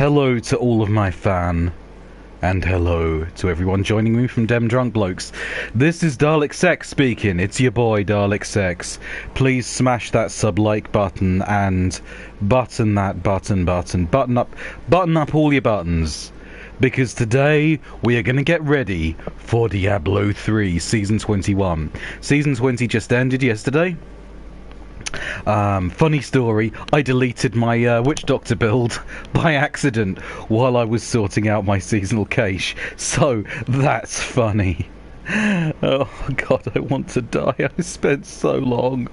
Hello to all of my fan, and hello to everyone joining me from Dem Drunk Blokes. This is Dalek Sex speaking. It's your boy Dalek Sex. Please smash that sub-like button and button up all your buttons. Because today we are going to get ready for Diablo 3 Season 21. Season 20 just ended yesterday. Funny story, I deleted my Witch Doctor build by accident while I was sorting out my seasonal cache, so that's funny. Oh god, I want to die. I spent so long.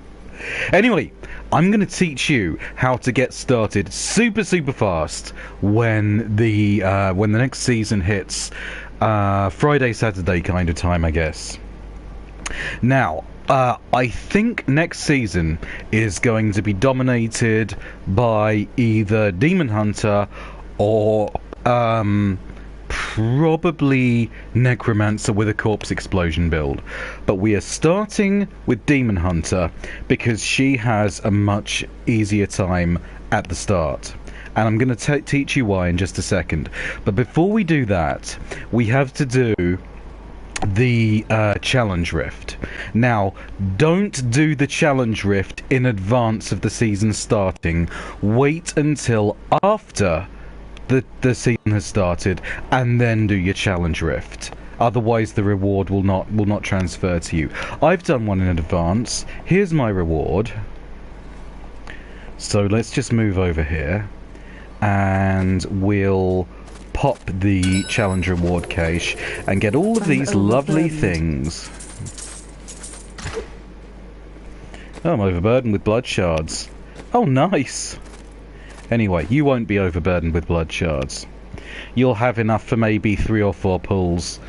Anyway, I'm going to teach you how to get started super fast when the next season hits. Friday, Saturday kind of time, I guess. Now, I think next season is going to be dominated by either Demon Hunter or probably Necromancer with a Corpse Explosion build. But we are starting with Demon Hunter because she has a much easier time at the start. And I'm going to teach you why in just a second. But before we do that, we have to do the challenge rift. Now, don't do the challenge rift in advance of the season starting. Wait until after the season has started and then do your challenge rift. Otherwise the reward will not transfer to you. I've done one in advance. Here's my reward. So let's just move over here and we'll pop the challenge reward cache and get all of these lovely things. Oh, I'm overburdened with blood shards. Oh, nice. Anyway, you won't be overburdened with blood shards. You'll have enough for maybe 3 or 4 pulls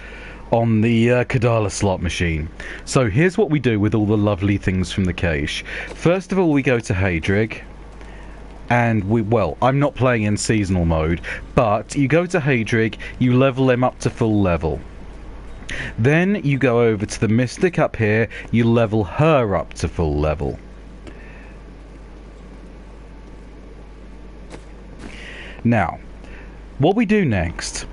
on the Kadala slot machine. So here's what we do with all the lovely things from the cache. First of all, we go to Hadrig. And I'm not playing in seasonal mode, but you go to Hadrig, you level him up to full level. Then you go over to the Mystic up here, you level her up to full level. Now, what we do next,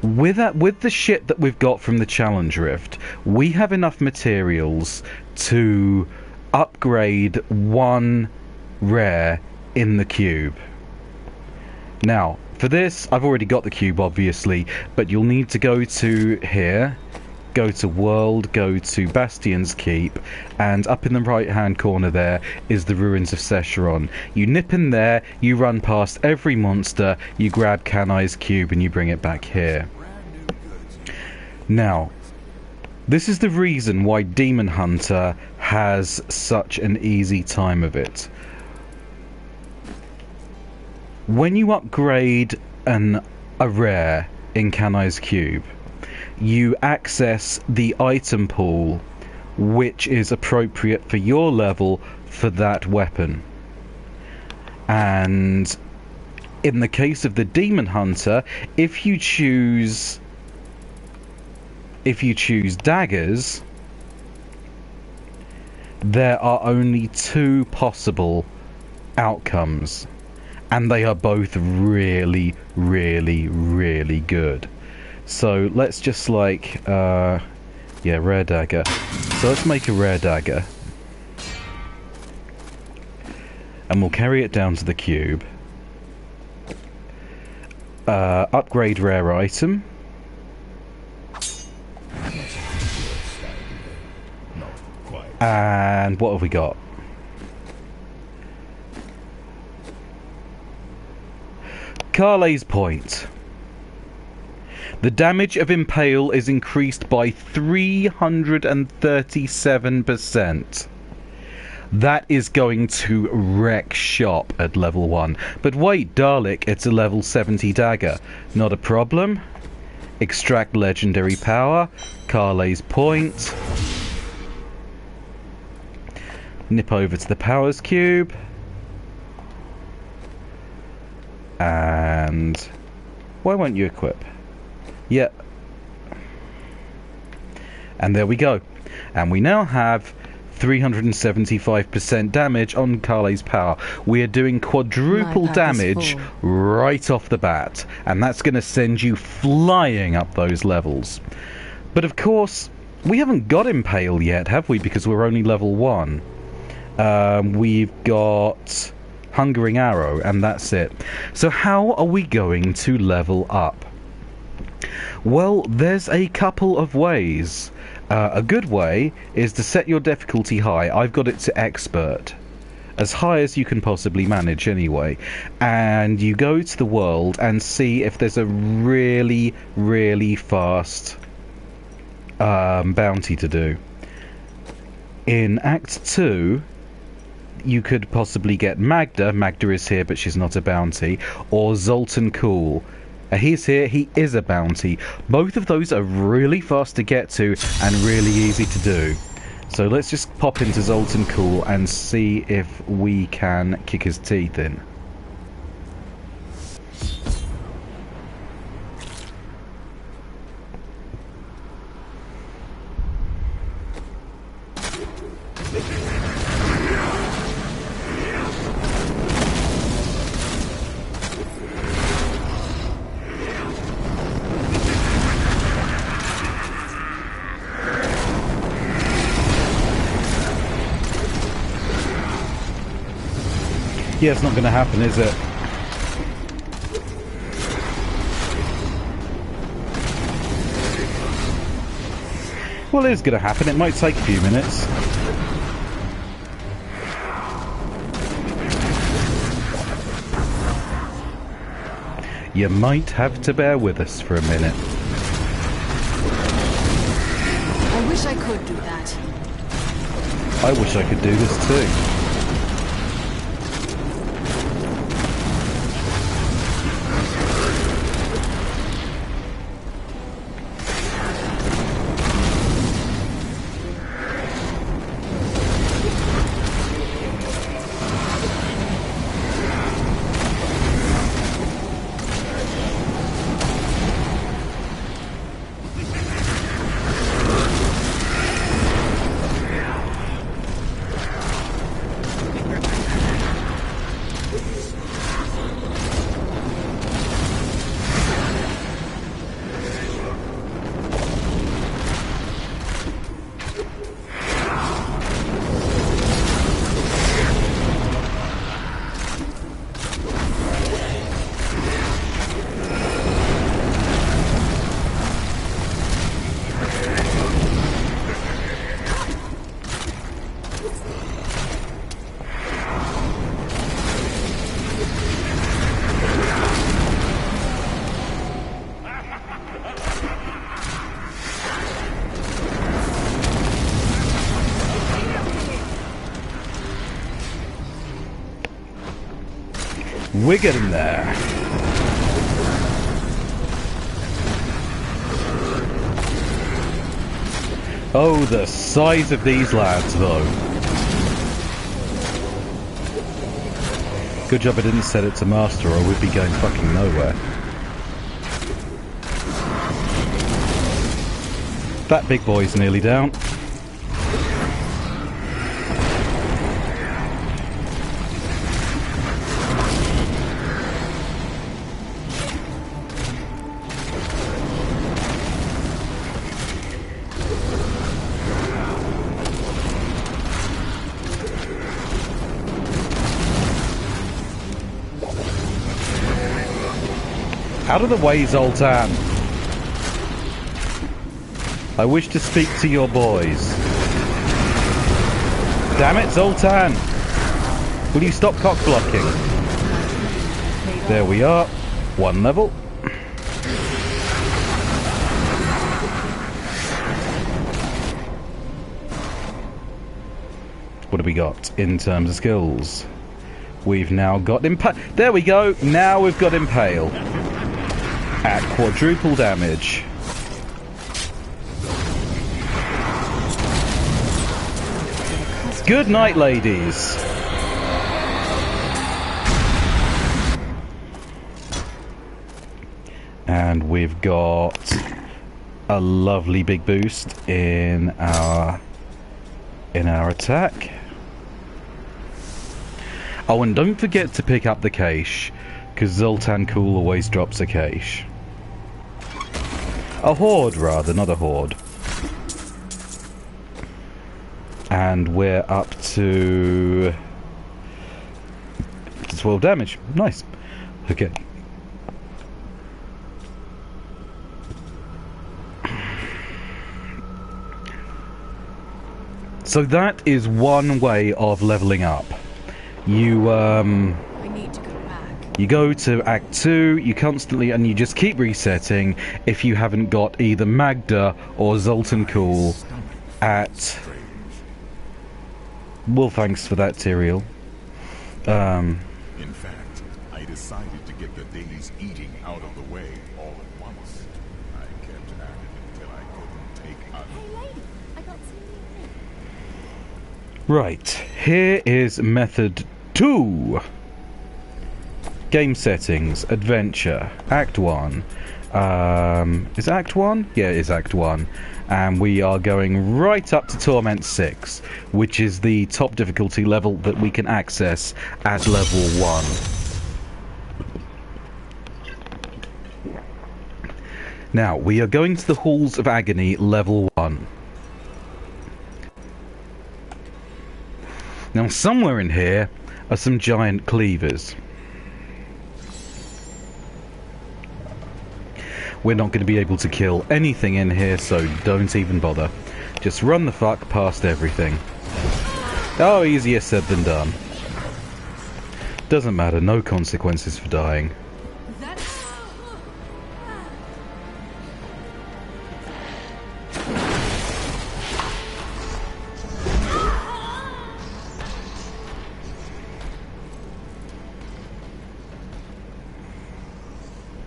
with the shit that we've got from the challenge rift, we have enough materials to upgrade 1 rare in the cube. Now, for this, I've already got the cube, obviously, but you'll need to go to here, go to World, go to Bastion's Keep, and up in the right-hand corner there is the Ruins of Secheron. You nip in there, you run past every monster, you grab Kanai's cube, and you bring it back here. Now, this is the reason why Demon Hunter has such an easy time of it. When you upgrade a rare in Kanai's cube, you access the item pool which is appropriate for your level for that weapon. And in the case of the Demon Hunter, if you choose daggers, there are only 2 possible outcomes. And they are both really good. So let's just rare dagger. So let's make a rare dagger. And we'll carry it down to the cube. Upgrade rare item. And what have we got? KULLE's point. The damage of Impale is increased by 337%. That is going to wreck shop at level 1. But wait, Dalek, it's a level 70 dagger. Not a problem. Extract legendary power. KULLE's point. Nip over to the powers cube. And why won't you equip? Yeah. And there we go. And we now have 375% damage on KULLE's power. We are doing quadruple damage right off the bat, and that's going to send you flying up those levels. But of course, we haven't got Impale yet, have we? Because we're only level 1. We've got Hungering Arrow, and that's it. So how are we going to level up? Well, there's a couple of ways. A good way is to set your difficulty high. I've got it to Expert. As high as you can possibly manage anyway. And you go to the world and see if there's a really, really fast bounty to do. In Act 2, you could possibly get Magda. Magda is here, but she's not a bounty. Or ZOLTUN KULLE. He's here, he is a bounty. Both of those are really fast to get to and really easy to do. So let's just pop into ZOLTUN KULLE and see if we can kick his teeth in. Yeah, it's not going to happen, is it? Well, it is going to happen. It might take a few minutes. You might have to bear with us for a minute. I wish I could do that. I wish I could do this too. We're getting there. Oh, the size of these lads, though. Good job I didn't set it to master, or we'd be going fucking nowhere. That big boy's nearly down. Out of the way, Zoltan. I wish to speak to your boys. Damn it, Zoltan! Will you stop cock blocking? There we are. One level. What have we got in terms of skills? We've now got Impale. There we go. Now we've got Impale. At quadruple damage. Good night, ladies. And we've got a lovely big boost in our in our attack. Oh, and don't forget to pick up the cache, because Zoltan KULLE always drops a cache. A horde, rather, not a horde. And we're up to 12 damage. Nice. Okay. So that is one way of leveling up. You I need to go back. you go to Act 2, you constantly, and you just keep resetting if you haven't got either Magda or ZOLTUN KULLE at... Well, thanks for that, Tyrael. In fact, I decided to get the day's eating out of the way all at once. I kept at it until I couldn't take up. Hey lady, I got something. Right, here is method 2. Game settings, adventure, Act 1. Is Act 1? Yeah, it is Act 1. And we are going right up to Torment 6, which is the top difficulty level that we can access at level 1. Now, we are going to the Halls of Agony, level 1. Now, somewhere in here are some giant cleavers. We're not going to be able to kill anything in here, so don't even bother. Just run the fuck past everything. Oh, easier said than done. Doesn't matter, no consequences for dying.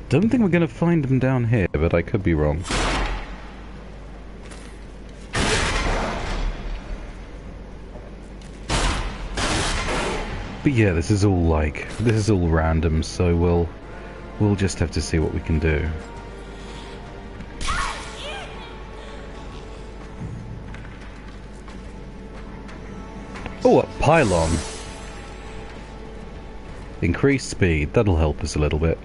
Don't think we're going to find them down here, but I could be wrong. But yeah, this is all random, so we'll just have to see what we can do. Oh, a pylon. Increased speed, that'll help us a little bit.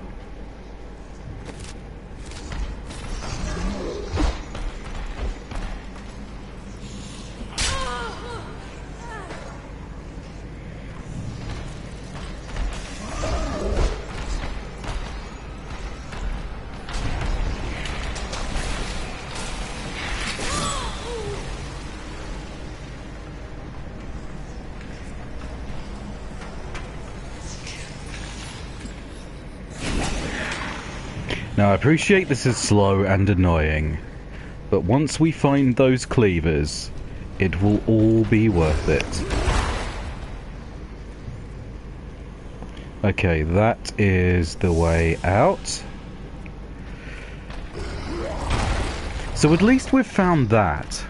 Now, I appreciate this is slow and annoying, but once we find those cleavers, it will all be worth it. Okay, that is the way out. So at least we've found that.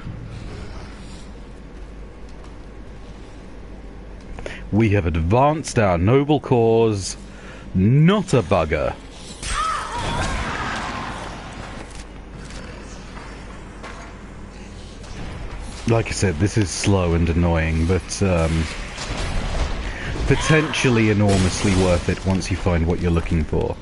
We have advanced our noble cause, not a bugger. Like I said, this is slow and annoying, but potentially enormously worth it once you find what you're looking for.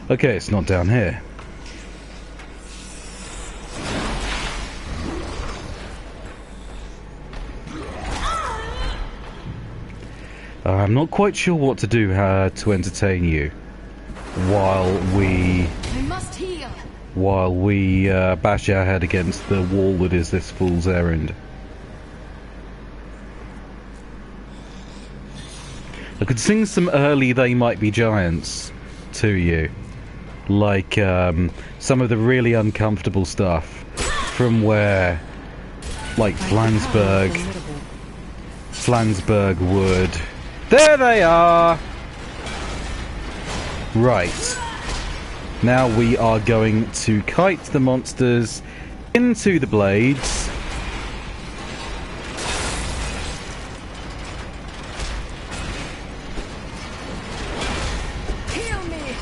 Okay, it's not down here. I'm not quite sure what to do to entertain you while we bash our head against the wall that is this fool's errand. I could sing some early They Might Be Giants to you. Like some of the really uncomfortable stuff from where, like Flansburg would There they are! Right. Now we are going to kite the monsters into the blades. Heal me.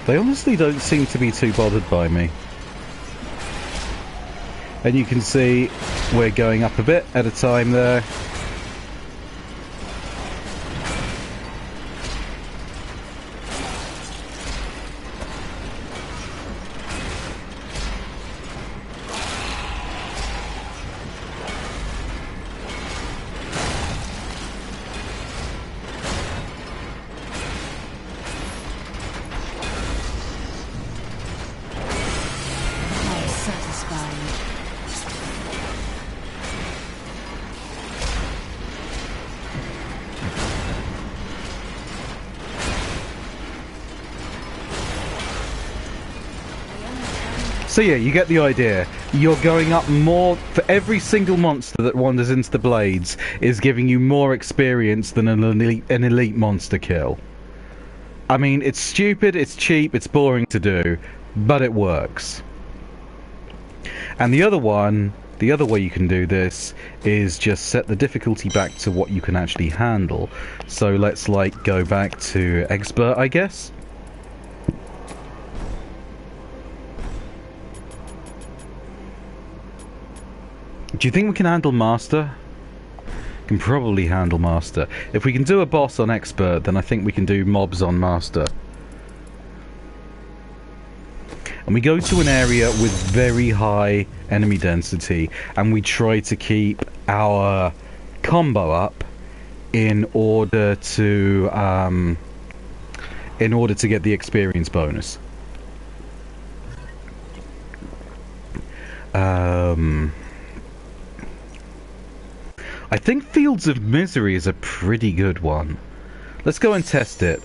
They honestly don't seem to be too bothered by me. And you can see we're going up a bit at a time there. So yeah, you get the idea. You're going up more for every single monster that wanders into the blades is giving you more experience than an elite monster kill. I mean, it's stupid, it's cheap, it's boring to do, but it works. And the other way you can do this is just set the difficulty back to what you can actually handle. So let's like go back to expert, I guess. Do you think we can handle Master? Can probably handle Master. If we can do a boss on Expert, then I think we can do mobs on Master. And we go to an area with very high enemy density, and we try to keep our combo up in order to get the experience bonus. I think Fields of Misery is a pretty good one. Let's go and test it.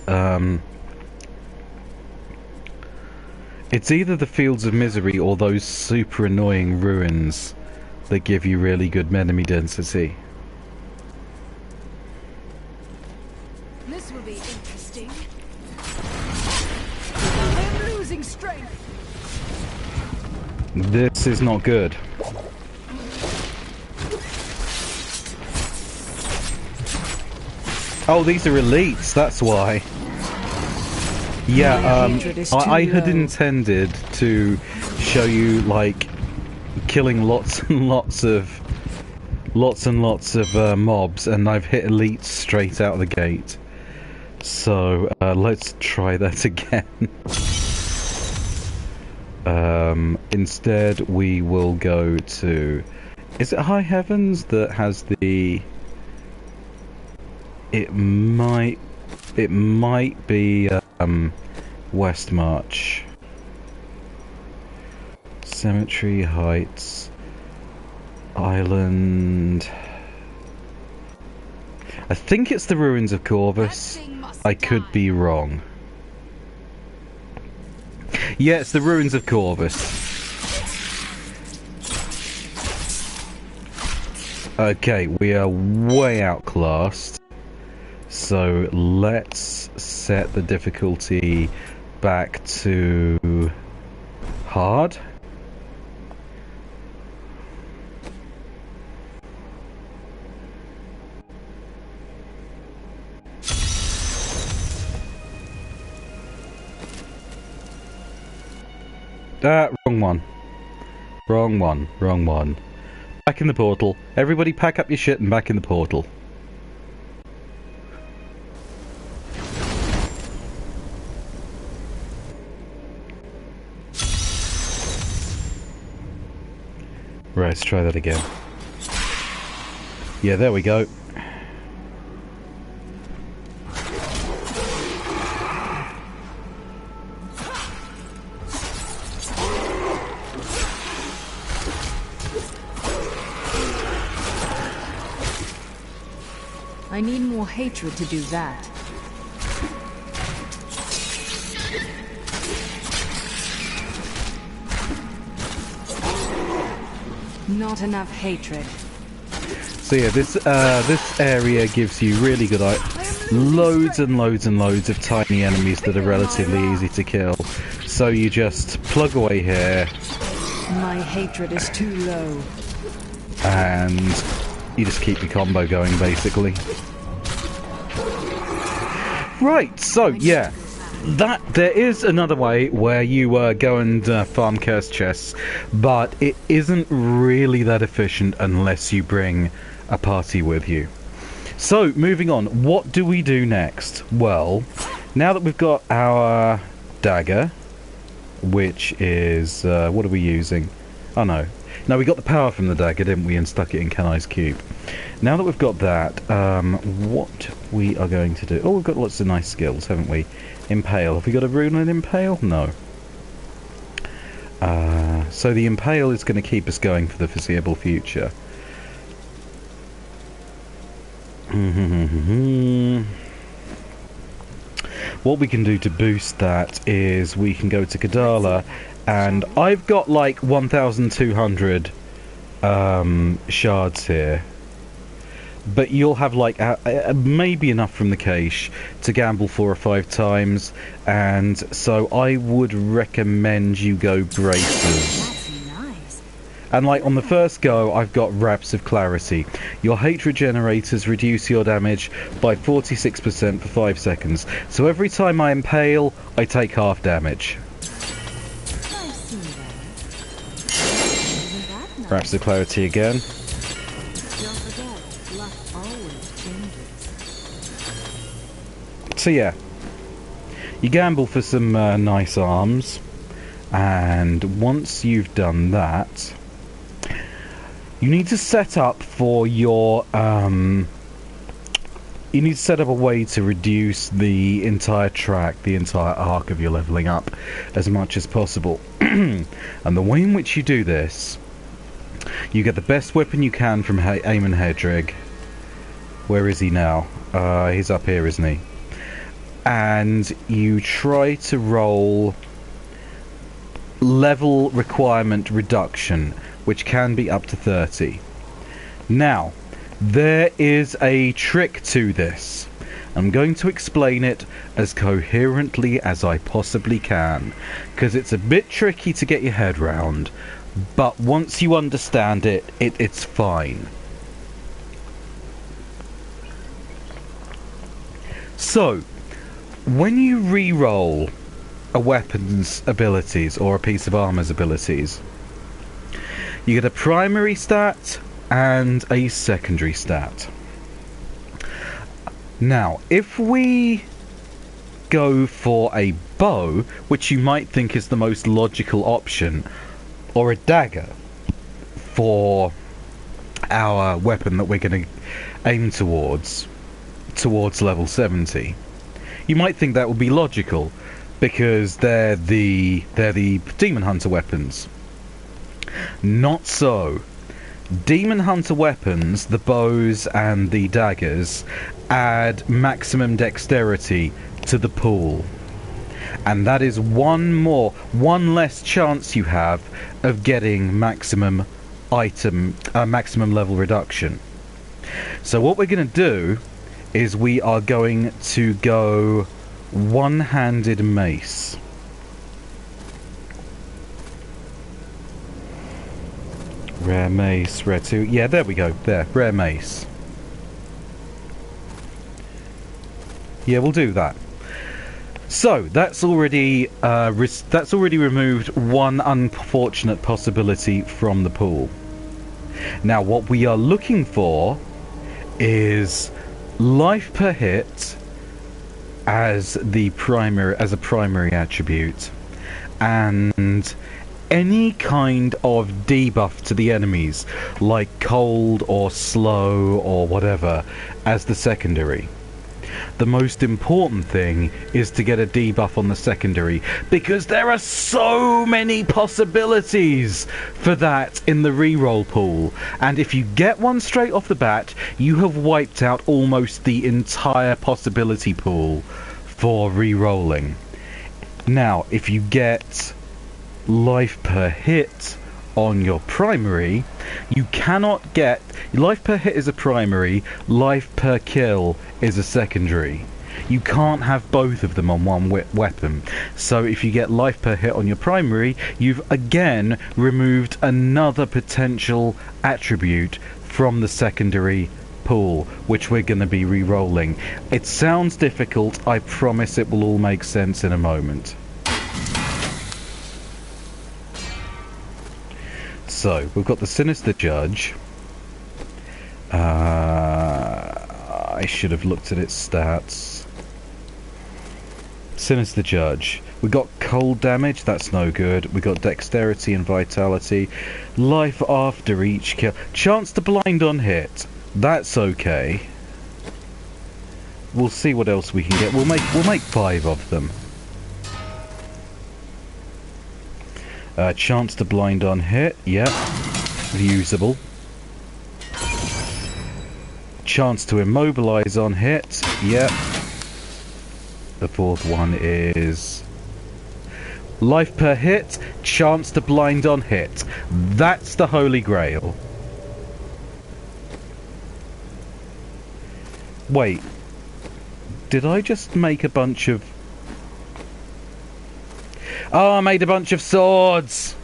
It's either the Fields of Misery or those super annoying ruins that give you really good enemy density. This will be interesting. I'm losing strength. This is not good. Oh, these are elites, that's why. Yeah, I had intended to show you, like, killing lots and lots of mobs, and I've hit elites straight out of the gate. So, let's try that again. Instead, we will go to... Is it High Heavens that has the... It might be West March. Cemetery Heights Island. I think it's the ruins of Corvus. I could be wrong. Yeah, it's the ruins of Corvus. Okay, we are way outclassed. So let's set the difficulty back to hard. Wrong one. Wrong one. Wrong one. Back in the portal. Everybody pack up your shit and back in the portal. Right, let's try that again. Yeah, there we go. I need more hatred to do that. Not enough hatred. So yeah, this area gives you really good loads and loads and loads of tiny enemies that are relatively easy to kill. So you just plug away here. My hatred is too low. And you just keep your combo going, basically. Right, so yeah. There is another way where you go and farm cursed chests, but it isn't really that efficient unless you bring a party with you. So, moving on, what do we do next? Well, now that we've got our dagger, which is, what are we using? Oh no. No, we got the power from the dagger, didn't we, and stuck it in Kanai's cube. Now that we've got that, what we are going to do... Oh, we've got lots of nice skills, haven't we? Impale. Have we got a rune on Impale? No. So the Impale is going to keep us going for the foreseeable future. What we can do to boost that is we can go to Kadala, and I've got like 1,200 shards here. But you'll have like maybe enough from the cache to gamble 4 or 5 times, and so I would recommend you go braces. That's nice. And like on the first go, I've got Wraps of Clarity. Your hatred generators reduce your damage by 46% for 5 seconds. So every time I impale, I take half damage. I've seen that. Isn't that nice? Wraps of Clarity again. Don't forget, luck always changes. So yeah, you gamble for some nice arms, and once you've done that, you need to set up for your you need to set up a way to reduce the entire track, the entire arc of your leveling up as much as possible. And the way in which you do this, you get the best weapon you can from Eamon Hedrig. Where is he now? He's up here, isn't he? And you try to roll level requirement reduction, which can be up to 30. Now, there is a trick to this. I'm going to explain it as coherently as I possibly can, because it's a bit tricky to get your head round, but once you understand it, it's fine. So, when you re-roll a weapon's abilities or a piece of armor's abilities, you get a primary stat and a secondary stat. Now, if we go for a bow, which you might think is the most logical option, or a dagger for our weapon that we're going to aim towards level 70, you might think that would be logical because they're the Demon Hunter weapons. Not so. Demon Hunter weapons, the bows and the daggers, add maximum dexterity to the pool, and that is one less chance you have of getting maximum level reduction. So what we're going to do is we are going to go one-handed mace. Rare mace, rare 2. Yeah, there we go. There, rare mace. Yeah, we'll do that. So that's already removed one unfortunate possibility from the pool. Now, what we are looking for is life per hit as a primary attribute, and any kind of debuff to the enemies, like cold or slow or whatever, as the secondary. The most important thing is to get a debuff on the secondary, because there are so many possibilities for that in the reroll pool, and if you get one straight off the bat, you have wiped out almost the entire possibility pool for rerolling. Now, if you get life per hit on your primary, you cannot get... Life per hit is a primary, life per kill is a secondary. You can't have both of them on one weapon. So if you get life per hit on your primary, you've again removed another potential attribute from the secondary pool, which we're going to be re-rolling. It sounds difficult, I promise it will all make sense in a moment. So, we've got the Sinister Judge. I should have looked at its stats. Sinister Judge. We got cold damage, that's no good. We got dexterity and vitality. Life after each kill. Chance to blind on hit. That's okay. We'll see what else we can get. We'll make 5 of them. Chance to blind on hit, yep, usable. Chance to immobilize on hit, yep. The fourth one is life per hit, chance to blind on hit. That's the Holy Grail. Wait, did I just make a bunch of... Oh, I made a bunch of swords!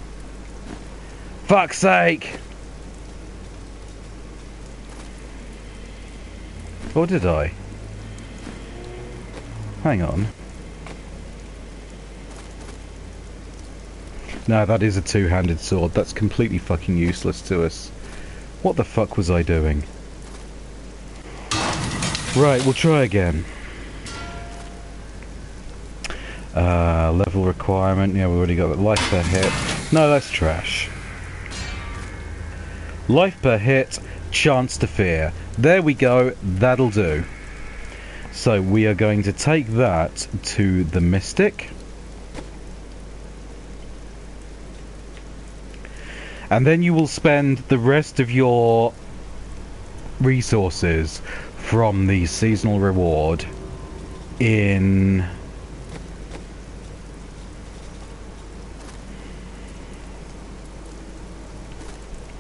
Fuck's sake! Or did I? Hang on. No, that is a two-handed sword. That's completely fucking useless to us. What the fuck was I doing? Right, we'll try again. Level requirement, yeah, we already got that. Life per hit. No, that's trash. Life per hit, chance to fear. There we go, that'll do. So we are going to take that to the Mystic. And then you will spend the rest of your resources from the seasonal reward in...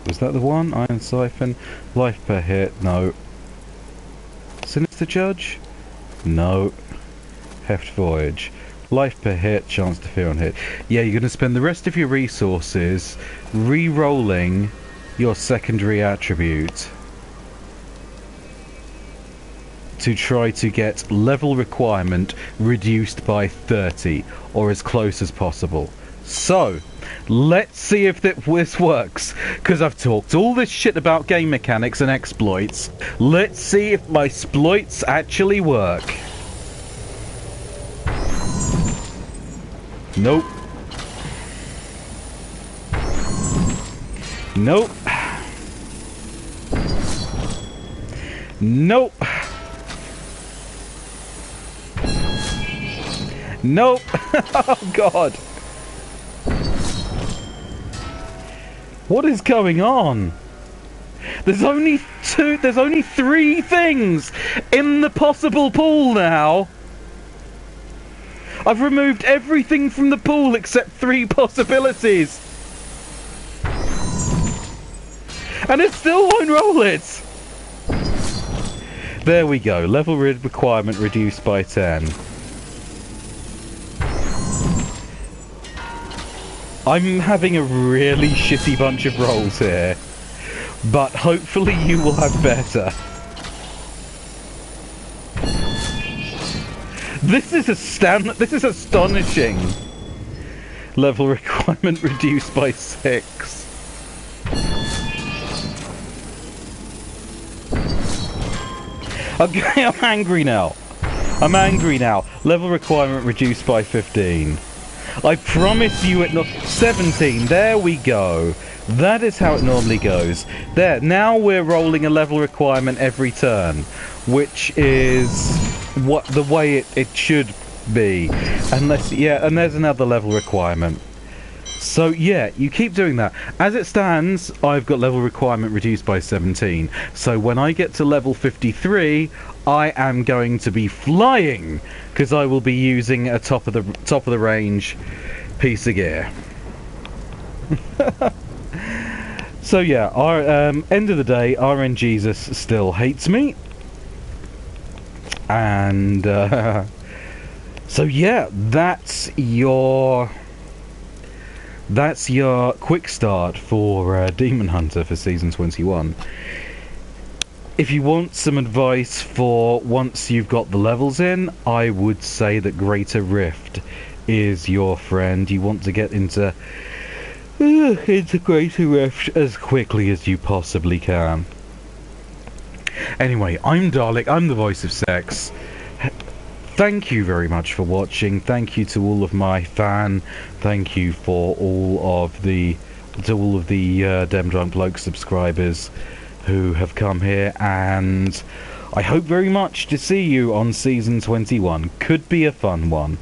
Was that the one? Iron Siphon. Life per hit. No. Sinister Judge? No. Heft Voyage. Life per hit. Chance to fear on hit. Yeah, you're going to spend the rest of your resources re-rolling your secondary attribute to try to get level requirement reduced by 30, or as close as possible. So, let's see if this works, because I've talked all this shit about game mechanics and exploits. Let's see if my exploits actually work. Nope. Nope. Nope. Nope. Oh god. What is going on? There's only 3 things in the possible pool now. I've removed everything from the pool except 3 possibilities. And it still won't roll it. There we go. Level requirement reduced by 10. I'm having a really shitty bunch of rolls here, but hopefully you will have better. This is astonishing. Level requirement reduced by 6. Okay, I'm angry now. I'm angry now. Level requirement reduced by 15. I promise you it not 17. There we go. That is how it normally goes. There. Now we're rolling a level requirement every turn, which is what the way it should be, unless and there's another level requirement. So yeah, you keep doing that. As it stands, I've got level requirement reduced by 17. So when I get to level 53, I am going to be flying, because I will be using a top of the range piece of gear. So yeah, our end of the day, RN Jesus still hates me, and so yeah, that's your quick start for Demon Hunter for Season 21. If you want some advice for once you've got the levels in, I would say that Greater Rift is your friend. You want to get into Greater Rift as quickly as you possibly can. Anyway, I'm Dalek, I'm the voice of sex. Thank you very much for watching. Thank you to all of my fan. Thank you for all of the Dem Drunk Bloke subscribers who have come here, and I hope very much to see you on Season 21. Could be a fun one.